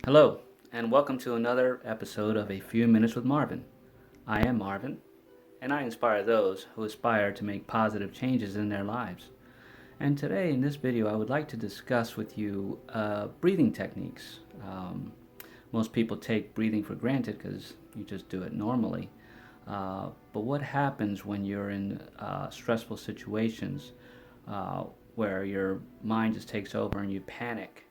Hello, and welcome to another episode of A Few Minutes with Marvin. I am Marvin, and I inspire those who aspire to make positive changes in their lives. And today, in this video, I would like to discuss with you breathing techniques. Most people take breathing for granted because you just do it normally. But what happens when you're in stressful situations uh, where your mind just takes over and you panic?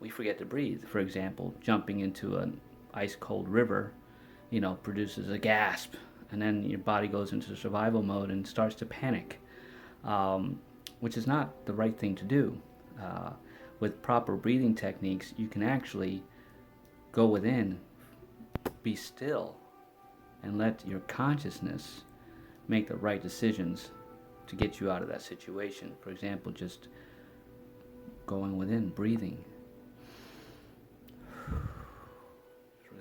We forget to breathe. For example, jumping into an ice cold river, produces a gasp, and then your body goes into survival mode and starts to panic, um, which is not the right thing to do. Uh, with proper breathing techniques, you can actually go within, be still, and let your consciousness make the right decisions to get you out of that situation. For example, just going within, breathing,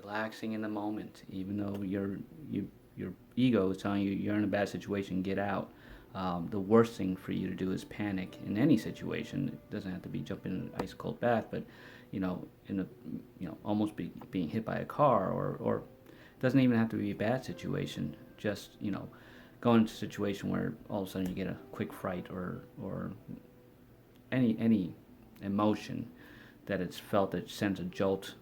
relaxing in the moment, even though your ego is telling you you're in a bad situation, get out. The worst thing for you to do is panic in any situation. It doesn't have to be jumping in an ice cold bath, but in a almost being hit by a car, or it doesn't even have to be a bad situation. Just going into a situation where all of a sudden you get a quick fright, or any emotion that it's felt that sends a jolt,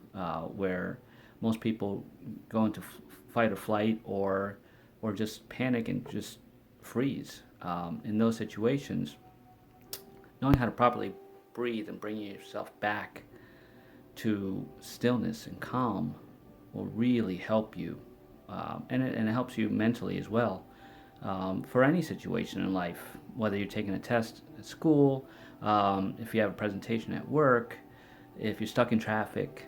where most people go into fight or flight, or just panic and just freeze. In those situations, knowing how to properly breathe and bringing yourself back to stillness and calm will really help you, and it helps you mentally as well, for any situation in life, whether you're taking a test at school, if you have a presentation at work, if you're stuck in traffic.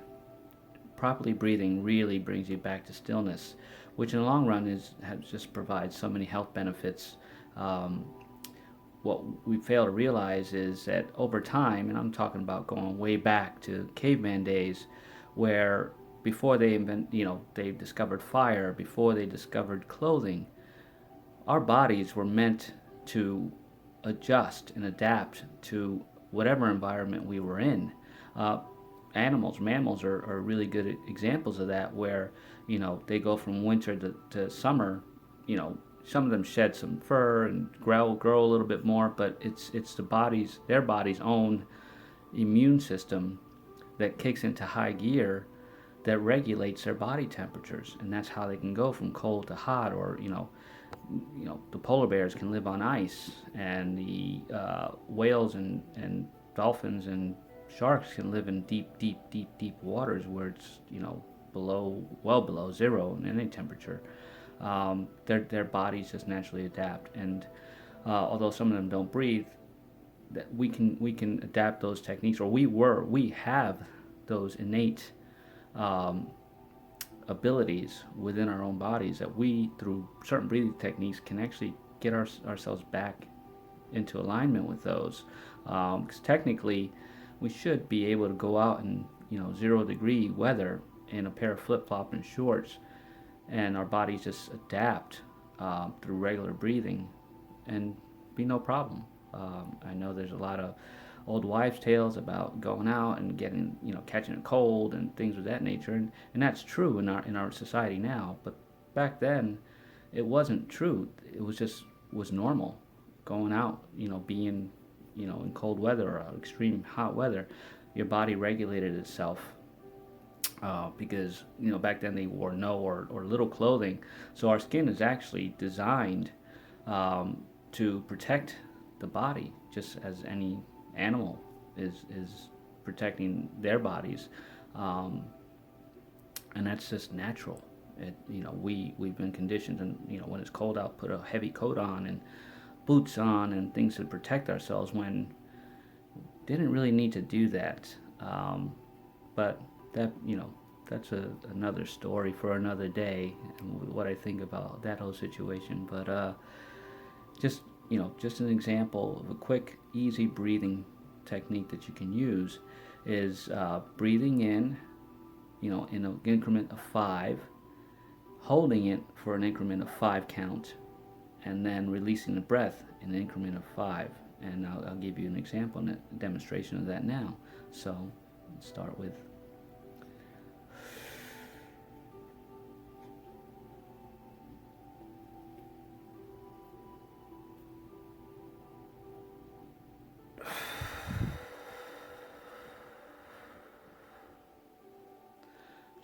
Properly breathing really brings you back to stillness, which in the long run has just provides so many health benefits. Um, what we fail to realize is that over time, and I'm talking about going way back to caveman days, where before they discovered fire, before they discovered clothing, our bodies were meant to adjust and adapt to whatever environment we were in. Uh, Mammals are really good examples of that, where they go from winter to summer. Some of them shed some fur and grow a little bit more, but it's their body's own immune system that kicks into high gear, that regulates their body temperatures, and that's how they can go from cold to hot. Or the polar bears can live on ice, and the whales and dolphins and sharks can live in deep waters where it's well below zero in any temperature. Their bodies just naturally adapt, and although some of them don't breathe, that we can adapt those techniques, or we have those innate um, abilities within our own bodies, that we, through certain breathing techniques, can actually get ourselves back into alignment with those. Because technically, we should be able to go out in 0 degree weather in a pair of flip flop and shorts, and our bodies just adapt through regular breathing, and be no problem. I know there's a lot of old wives' tales about going out and getting, catching a cold and things of that nature, and that's true in our society now. But back then, it wasn't true. It was normal going out, being, in cold weather or extreme hot weather. Your body regulated itself, because back then they wore no or little clothing, so our skin is actually designed to protect the body, just as any animal is protecting their bodies, um, and that's just natural. We've been conditioned, and when it's cold out, put a heavy coat on and boots on and things to protect ourselves, when didn't really need to do that. But that that's another story for another day, and what I think about that whole situation. But just just an example of a quick, easy breathing technique that you can use is breathing in, in an increment of 5, holding it for an increment of 5 count, and then releasing the breath in an increment of 5. And I'll give you an example and a demonstration of that now. So let's start with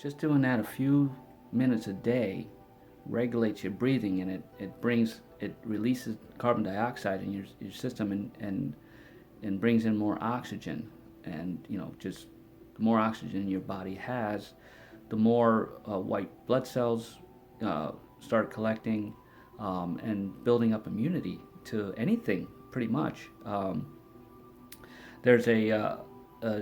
just doing that a few minutes a day regulates your breathing, and it releases carbon dioxide in your system, and brings in more oxygen. And just the more oxygen your body has, the more white blood cells start collecting, and building up immunity to anything, pretty much. There's a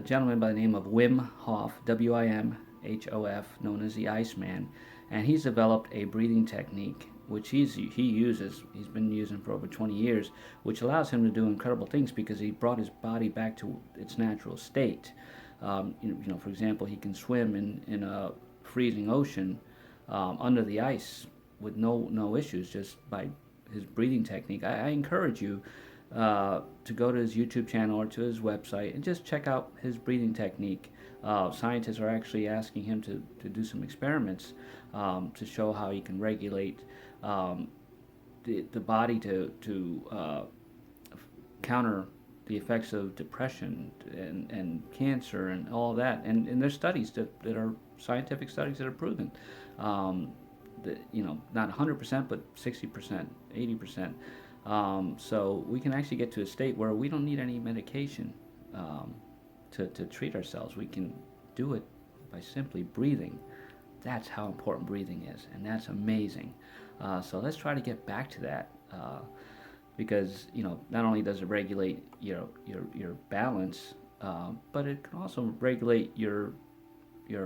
gentleman by the name of Wim Hof, Wimhof, known as the Iceman, and he's developed a breathing technique which he uses. He's been using for over 20 years, which allows him to do incredible things because he brought his body back to its natural state. For example, he can swim in a freezing ocean, under the ice with no issues, just by his breathing technique. I encourage you to go to his YouTube channel or to his website and just check out his breathing technique. Scientists are actually asking him to do some experiments to show how he can regulate the body to counter the effects of depression and cancer and all that. And there's studies that are scientific studies that are proven that, not 100%, but 60%, 80%. So we can actually get to a state where we don't need any medication to treat ourselves. We can do it by simply breathing. That's how important breathing is, and that's amazing. So let's try to get back to that, because not only does it regulate your balance, but it can also regulate your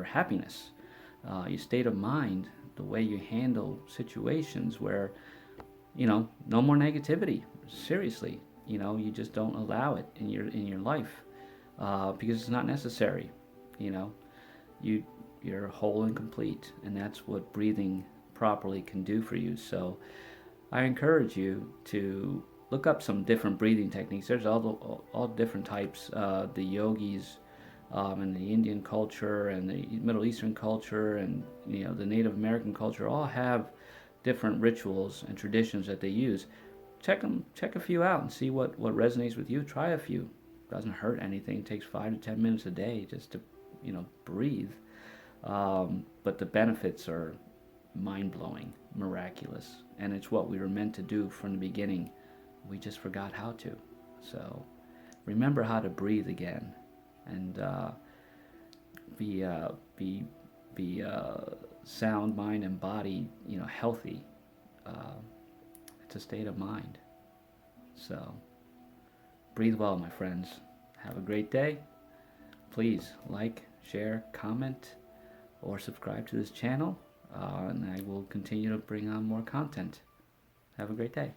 happiness, your state of mind, the way you handle situations where no more negativity. Seriously, you just don't allow it in your life, because it's not necessary. You're whole and complete, and that's what breathing properly can do for you. So I encourage you to look up some different breathing techniques. There's all different types. The yogis, and the Indian culture and the Middle Eastern culture and the Native American culture all have different rituals and traditions that they use. Check a few out and see what resonates with you. Try a few. Doesn't hurt anything. It takes 5 to 10 minutes a day just to breathe. But the benefits are mind-blowing, miraculous, and it's what we were meant to do from the beginning. We just forgot how to. So remember how to breathe again, and be sound mind and body, healthy. It's a state of mind. So breathe well, my friends. Have a great day. Please like, share, comment, or subscribe to this channel, and I will continue to bring on more content. Have a great day.